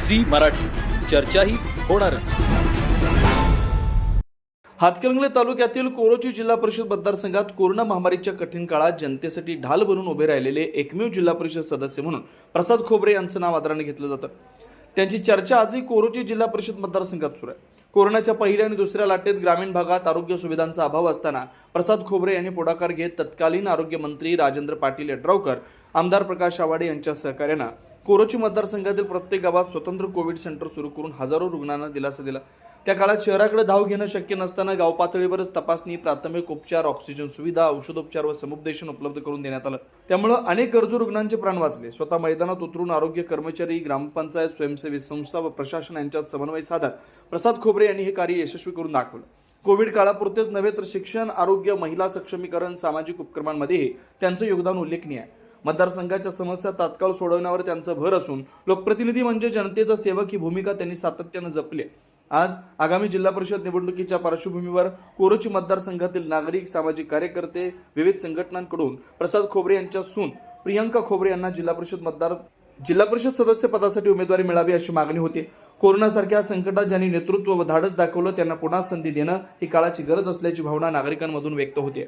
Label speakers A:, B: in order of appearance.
A: Zee Marathi, चर्चाही होणारच।
B: हातकणंगले तालुक्यातील कोरोची जिल्हा परिषद मतदारसंघात कोरोना महामारीच्या कठीण काळात जनतेसाठी ढाल बनून उभे राहिलेले एकमेव जिल्हा परिषद सदस्य म्हणून प्रसाद खोबरे यांचं नाव आदराने घेतलं जातं। त्यांची चर्चा आजही कोरोची जिल्हा परिषद मतदारसंघात सुरू आहे। कोरोनाच्या पहिल्या आणि दुसऱ्या लाटेत ग्रामीण भागात आरोग्य सुविधांचा अभाव असताना प्रसाद खोबरे यांनी पुढाकार घेत तत्कालीन आरोग्य मंत्री राजेंद्र पाटील यड्रावकर, आमदार प्रकाश आवाडे यांच्या सहकार्यानं कोरोची मतदारसंघातील प्रत्येक गावात स्वतंत्र कोविड सेंटर सुरू करून हजारो रुग्णांना दिलासा दिला। त्या काळात शहराकडे धाव घेणं शक्य नसताना गाव पातळीवरच तपासणी, प्राथमिक उपचार, ऑक्सिजन सुविधा, औषधोपचार व समुपदेशन उपलब्ध करून देण्यात आलं। त्यामुळे अनेक गरजू रुग्णांचे प्राण वाचले। स्वतः मैदानात उतरून आरोग्य कर्मचारी, ग्रामपंचायत, स्वयंसेवी संस्था व प्रशासन यांच्यात समन्वय साधत प्रसाद खोबरे यांनी हे कार्य यशस्वी करून दाखवलं। कोविड काळापुरतेच नव्हे तर शिक्षण, आरोग्य, महिला सक्षमीकरण, सामाजिक उपक्रमांमध्येही त्यांचं योगदान उल्लेखनीय आहे। मतदारसंघाच्या समस्या तात्काळ सोडवण्यावर त्यांचा भर असून लोकप्रतिनिधी म्हणजे जनतेचा सेवक ही भूमिका त्यांनी सातत्याने जपली। आज आगामी जिल्हा परिषद निवडणुकीच्या पार्श्वभूमीवर कोरोची मतदारसंघातील नागरिक, सामाजिक कार्यकर्ते, विविध संघटनांकडून प्रसाद खोबरे यांच्या सून प्रियंका खोबरे यांना जिल्हा परिषद सदस्य पदासाठी उमेदवारी मिळावी अशी मागणी होती। कोरोनासारख्या संकटात ज्यांनी नेतृत्व व धाडस दाखवलं त्यांना पुन्हा संधी देणं ही काळाची गरज असल्याची भावना नागरिकांमधून व्यक्त होते।